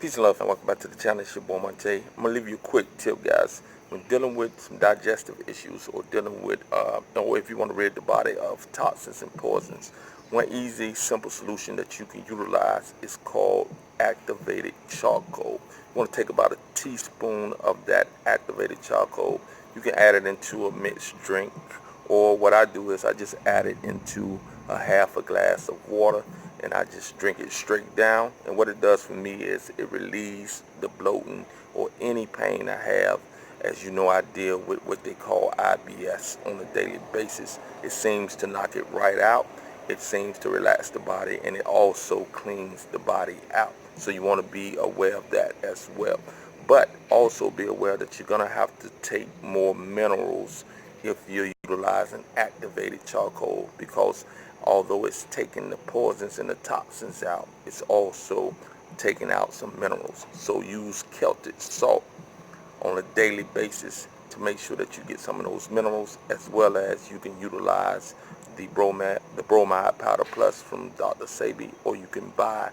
Peace and love, and welcome back to the channel. It's your boy Monte. I'm gonna leave you a quick tip, guys. When dealing with some digestive issues, or dealing with, or if you want to rid the body of toxins and poisons, one easy, simple solution that you can utilize is called activated charcoal. You want to take about a teaspoon of that activated charcoal. You can add it into a mixed drink, or what I do is I just add it into a half a glass of water, and I just drink it straight down. And what it does for me is it relieves the bloating or any pain I have. As you know, I deal with what they call IBS on a daily basis. It seems to knock it right out. It seems to relax the body, and it also cleans the body out. So you want to be aware of that as well. But also be aware that you're going to have to take more minerals if you're utilizing activated charcoal, because although it's taking the poisons and the toxins out, it's also taking out some minerals. So use Celtic salt on a daily basis to make sure that you get some of those minerals, as well as you can utilize the bromide powder plus from Dr. Sabi, or you can buy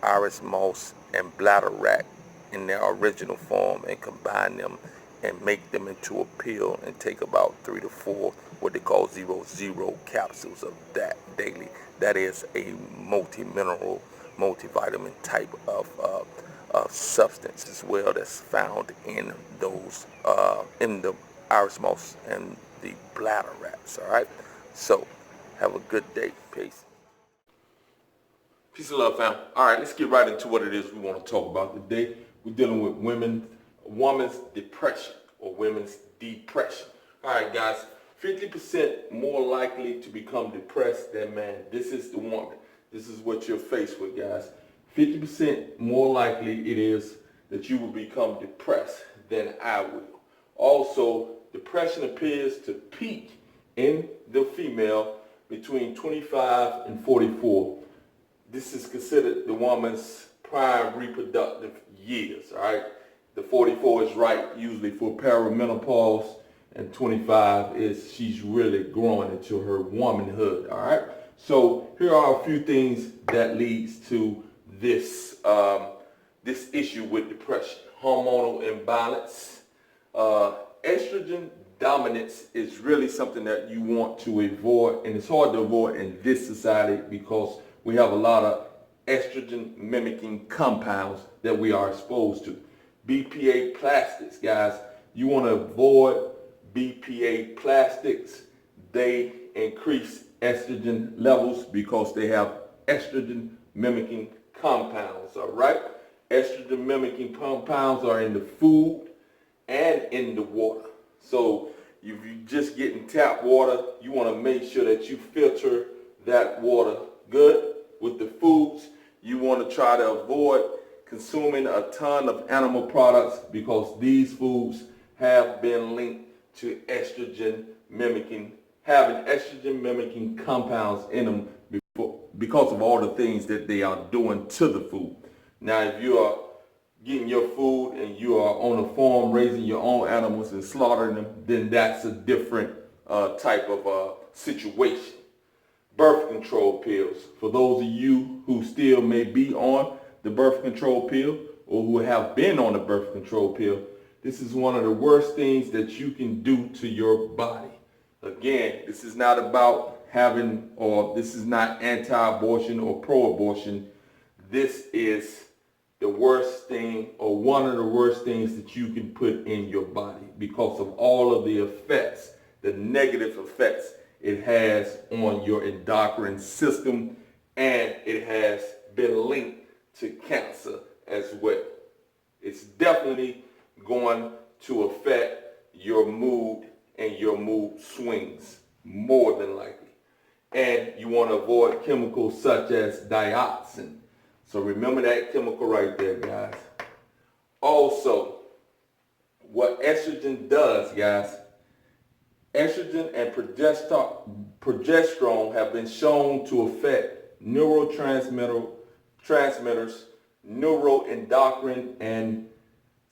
iris moss and bladderwrack in their original form and combine them and make them into a pill and take about 3 to 4 what they call 0 capsules of that daily. That is a multi-mineral, multivitamin type of substance as well, that's found in those in the iris moss and the bladderwracks. All right, so have a good day. Peace. Peace and love, fam. All right, let's get right into what it is we want to talk about today. We're dealing with women's depression or women's depression. All right, guys, 50% more likely to become depressed than men. This is the woman. This is what you're faced with, guys. 50% more likely it is that you will become depressed than I will. Also, depression appears to peak in the female between 25 and 44. This is considered the woman's prime reproductive years, all right? The 44 is right usually for perimenopause, and 25 is she's really growing into her womanhood, all right? So here are a few things that leads to this this issue with depression. Hormonal imbalance, estrogen dominance is really something that you want to avoid, and it's hard to avoid in this society because we have a lot of estrogen mimicking compounds that we are exposed to. BPA plastics, guys, you want to avoid BPA plastics. They increase estrogen levels because they have estrogen mimicking compounds, all right? Estrogen mimicking compounds are in the food and in the water. So if you're just getting tap water, you want to make sure that you filter that water good. With the foods, you want to try to avoid consuming a ton of animal products, because these foods have been linked to having estrogen mimicking compounds in them because of all the things that they are doing to the food. Now, if you are getting your food and you are on a farm raising your own animals and slaughtering them, then that's a different type of situation. Birth control pills. For those of you who still may be on the birth control pill, or who have been on the birth control pill, this is one of the worst things that you can do to your body. Again, this is not about this is not anti-abortion or pro-abortion. This is the worst thing, or one of the worst things that you can put in your body, because of all of the effects, the negative effects it has on your endocrine system, and it has been linked to cancer as well. It's definitely going to affect your mood and your mood swings more than likely. And you want to avoid chemicals such as dioxin. So remember that chemical right there, guys. Also, what estrogen does, guys, estrogen and progesterone have been shown to affect neurotransmitters, neuroendocrine, and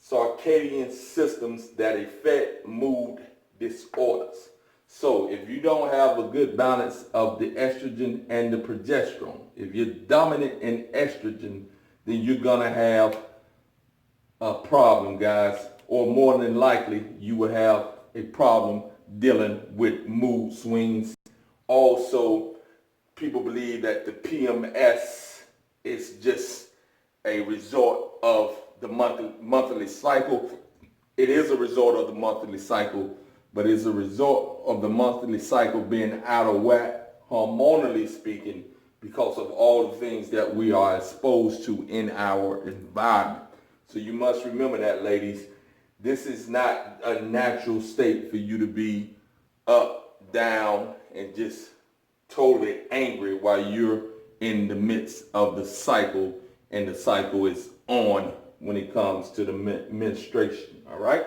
circadian systems that affect mood disorders. So if you don't have a good balance of the estrogen and the progesterone, if you're dominant in estrogen, then you're going to have problem, guys, or more than likely you will have a problem dealing with mood swings. Also, people believe that the PMS is just a result of the monthly cycle. It is a result of the monthly cycle, but it's a result of the monthly cycle being out of whack, hormonally speaking, because of all the things that we are exposed to in our environment. So you must remember that, ladies. This is not a natural state for you to be up, down, and just totally angry while you're in the midst of the cycle and the cycle is on when it comes to the menstruation, all right?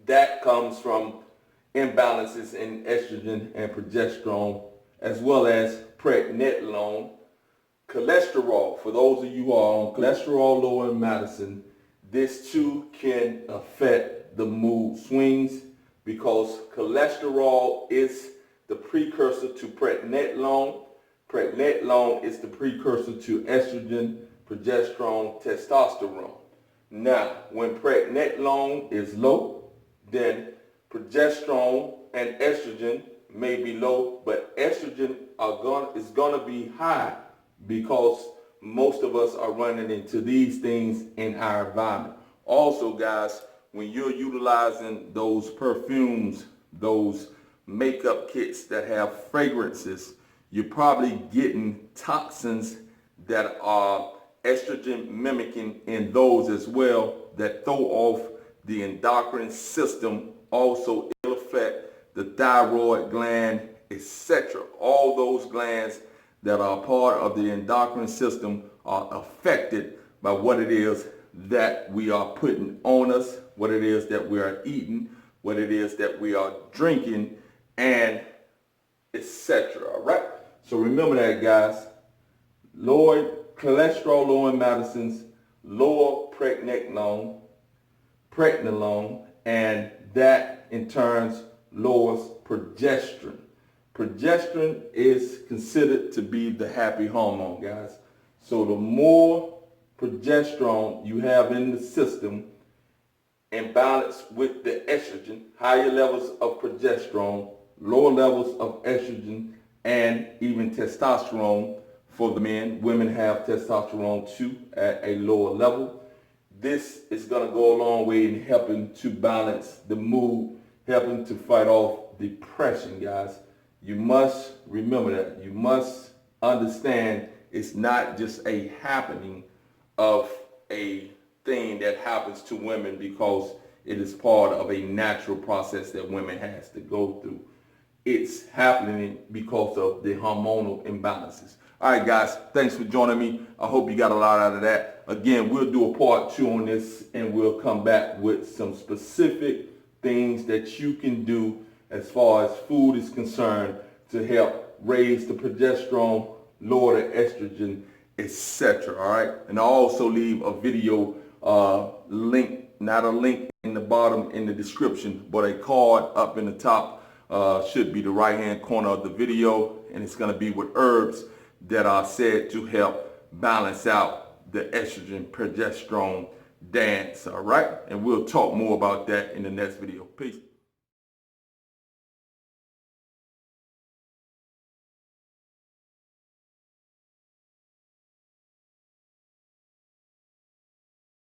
That comes from imbalances in estrogen and progesterone, as well as prednisolone, cholesterol. For those of you who are on cholesterol-lowering medicine, this too can affect the mood swings because cholesterol is the precursor to prednisolone. Prednisolone is the precursor to estrogen, progesterone, testosterone. Now, when prednisolone is low, then progesterone and estrogen may be low, but estrogen is going to be high because most of us are running into these things in our environment. Also, guys, when you're utilizing those perfumes, those makeup kits that have fragrances, you're probably getting toxins that are estrogen mimicking in those as well that throw off the endocrine system. Also, it'll affect the thyroid gland, etc. All those glands that are part of the endocrine system are affected by what it is that we are putting on us, what it is that we are eating, what it is that we are drinking, and etc. All right? So remember that, guys. Lower cholesterol-lowering medicines, lower prednisolone, and that in turn lowers progesterone. Progesterone is considered to be the happy hormone, guys. So the more progesterone you have in the system in balance with the estrogen, higher levels of progesterone, lower levels of estrogen, and even testosterone for the men. Women have testosterone too at a lower level. This is going to go a long way in helping to balance the mood, helping to fight off depression, guys. You must remember that. You must understand it's not just a happening of a thing that happens to women because it is part of a natural process that women has to go through. It's happening because of the hormonal imbalances. All right, guys, thanks for joining me. I hope you got a lot out of that. Again, we'll do a part 2 on this, and we'll come back with some specific things that you can do as far as food is concerned to help raise the progesterone, lower the estrogen, etc. All right, and I'll also leave a video link, not a link in the bottom in the description, but a card up in the top. Should be the right hand corner of the video, and it's going to be with herbs that are said to help balance out the estrogen progesterone dance. All right, and we'll talk more about that in the next video. Peace.